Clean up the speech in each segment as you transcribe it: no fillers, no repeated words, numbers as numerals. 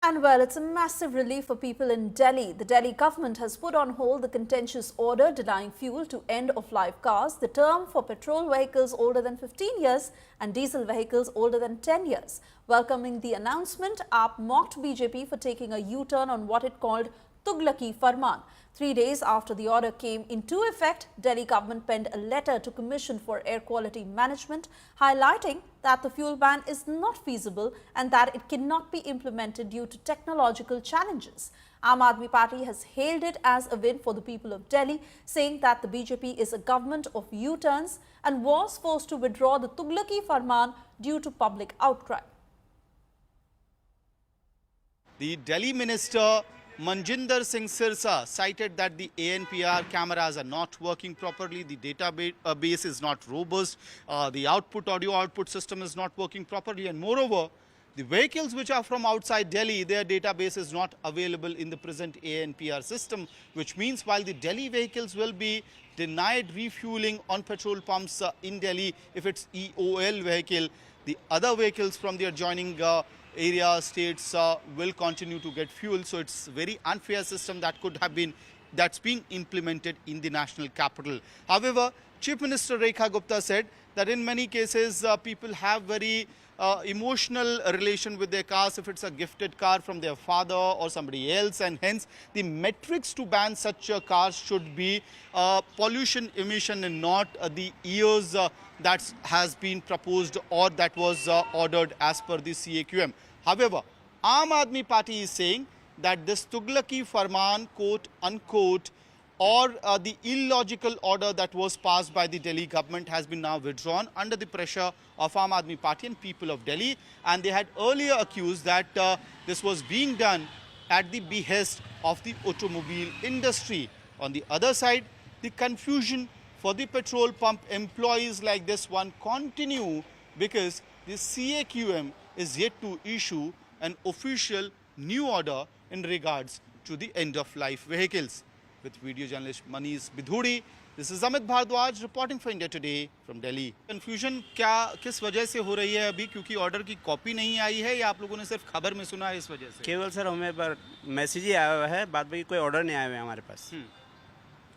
And well, it's a massive relief for people in Delhi. The Delhi government has put on hold the contentious order denying fuel to end-of-life cars, the term for petrol vehicles older than 15 years and diesel vehicles older than 10 years. Welcoming the announcement, AAP mocked BJP for taking a U-turn on what it called Tughlaki Farman. 3 days after the order came into effect, Delhi government penned a letter to Commission for Air Quality Management, highlighting that the fuel ban is not feasible and that it cannot be implemented due to technological challenges. Aam Aadmi Party has hailed it as a win for the people of Delhi, saying that the BJP is a government of U-turns and was forced to withdraw the Tughlaki Farman due to public outcry. The Delhi Minister Manjinder Singh Sirsa cited that the ANPR cameras are not working properly, the database is not robust, the audio output system is not working properly, and moreover, the vehicles which are from outside Delhi, their database is not available in the present ANPR system, which means while the Delhi vehicles will be denied refueling on petrol pumps in Delhi if it's EOL vehicle, the other vehicles from the adjoining area states will continue to get fuel. So it's a very unfair system that's being implemented in the national capital. However, Chief Minister Rekha Gupta said that in many cases people have very emotional relation with their cars if it's a gifted car from their father or somebody else, and hence the metrics to ban such cars should be pollution emission and not the years that has been proposed or that was ordered as per the CAQM. However, Aam Aadmi Party is saying that this Tughlaki Farman, quote unquote, or the illogical order that was passed by the Delhi government has been now withdrawn under the pressure of Aam Aadmi Party and people of Delhi. And they had earlier accused that this was being done at the behest of the automobile industry. On the other side, the confusion for the petrol pump employees like this one continue because the CAQM is yet to issue an official new order in regards to the end-of-life vehicles. With video journalist Manish Bidhuri, this is Amit Bhardwaj reporting for India Today from Delhi. Confusion किस वजह से हो रही है अभी, क्योंकि order की copy नहीं आई है या आप लोगों ने सिर्फ खबर में सुना है इस वजह से? केवल सर हमें पर मैसेज ही आया हुआ है, बाद में कोई ऑर्डर नहीं आया हुआ है हमारे पास।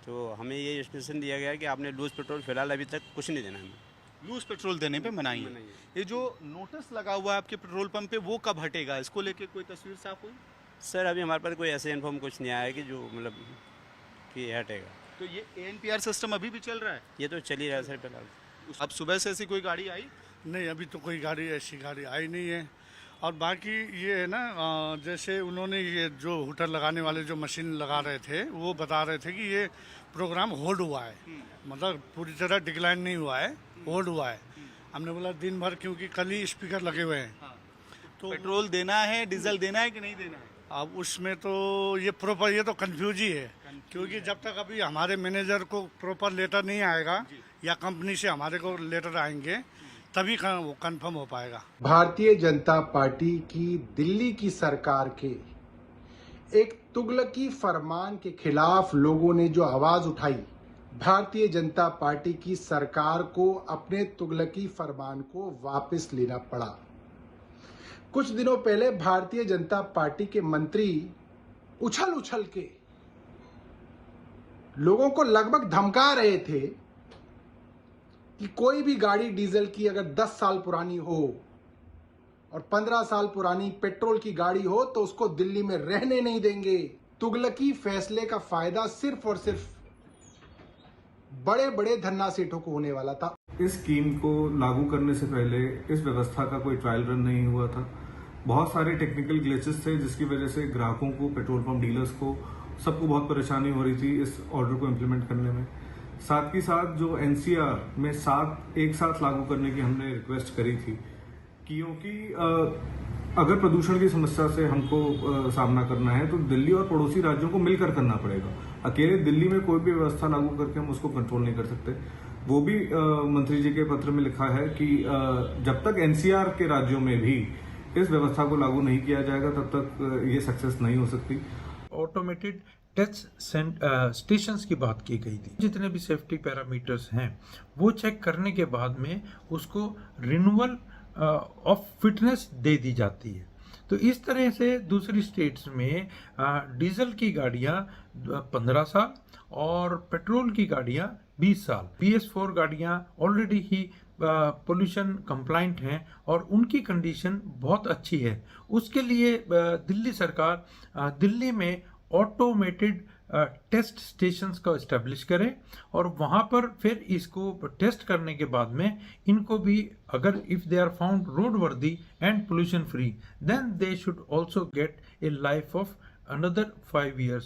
तो हमें ये इंस्ट्रक्शन दिया गया है कि आपने लूज पेट्रोल फिलहाल अभी तक कुछ नहीं देना है। लूज पेट्रोल देने पे मनाही है। ये जो नोटिस लगा हुआ है आपके पेट्रोल पंप पे वो कब हटेगा, इसको लेके कोई तस्वीर साफ हुई? सर अभी हमारे पास कोई ऐसे इन्फॉर्म कुछ नहीं आया है कि जो मतलब कि हटेगा। तो ये ANPR सिस्टम अभी भी चल रहा है? ये तो चल ही रहा है सर फिलहाल। अब सुबह से ऐसी कोई गाड़ी आई नहीं? अभी तो कोई ऐसी गाड़ी आई नहीं है। और बाकी ये है ना, जैसे उन्होंने ये जो हुटर लगाने वाले जो मशीन लगा रहे थे वो बता रहे थे कि ये प्रोग्राम होल्ड हुआ है, मतलब पूरी तरह डिक्लाइन नहीं हुआ है, होल्ड हुआ है। हमने बोला दिन भर, क्योंकि कल ही स्पीकर लगे हुए हैं। तो पेट्रोल देना है, डीजल देना है कि नहीं देना है? अब उसमें तो ये तो कंफ्यूज ही है, क्योंकि जब तक अभी हमारे मैनेजर को प्रॉपर लेटर नहीं आएगा या कंपनी से हमारे को लेटर आएंगे तभी वो कंफर्म हो पाएगा। भारतीय जनता पार्टी की दिल्ली की सरकार के एक तुगलकी फरमान के खिलाफ लोगों ने जो आवाज उठाई, भारतीय जनता पार्टी की सरकार को अपने तुगलकी फरमान को वापस लेना पड़ा। कुछ दिनों पहले भारतीय जनता पार्टी के मंत्री उछल उछल के लोगों को लगभग धमका रहे थे कि कोई भी गाड़ी डीजल की अगर 10 साल पुरानी हो और 15 साल पुरानी पेट्रोल की गाड़ी हो तो उसको दिल्ली में रहने नहीं देंगे। तुगलकी फैसले का फायदा सिर्फ और सिर्फ बड़े बड़े धन्ना सेठों को होने वाला था। इस स्कीम को लागू करने से पहले इस व्यवस्था का कोई ट्रायल रन नहीं हुआ था। बहुत सारे टेक्निकल ग्लिचेस थे जिसकी वजह से ग्राहकों को, पेट्रोल पंप डीलर्स को, सबको बहुत परेशानी हो रही थी इस ऑर्डर को इम्प्लीमेंट करने में। साथ ही साथ जो NCR में एक साथ लागू करने की हमने रिक्वेस्ट करी थी, क्योंकि अगर प्रदूषण की समस्या से हमको सामना करना है तो दिल्ली और पड़ोसी राज्यों को मिलकर करना पड़ेगा। अकेले दिल्ली में कोई भी व्यवस्था लागू करके हम उसको कंट्रोल नहीं कर सकते। वो भी मंत्री जी के पत्र में लिखा है कि जब तक NCR के राज्यों में भी इस व्यवस्था को लागू नहीं किया जाएगा तब तक ये सक्सेस नहीं हो सकती। ऑटोमेटेड टेस्ट स्टेशंस की बात की गई थी। जितने भी सेफ्टी पैरामीटर्स हैं वो चेक करने के बाद में उसको रिन्यूअल ऑफ फिटनेस दे दी जाती है। तो इस तरह से दूसरी स्टेट्स में डीजल की गाड़ियां 15 साल और पेट्रोल की गाड़ियां 20 साल। BS4 गाड़ियां ऑलरेडी ही पोल्यूशन कंप्लाइंट हैं और उनकी कंडीशन बहुत अच्छी है। उसके लिए दिल्ली सरकार दिल्ली में ऑटोमेटेड टेस्ट स्टेशंस का इस्टेब्लिश करे और वहाँ पर फिर इसको टेस्ट करने के बाद में इनको भी अगर if they are found road worthy and pollution free then they should also get a life of another 5 years।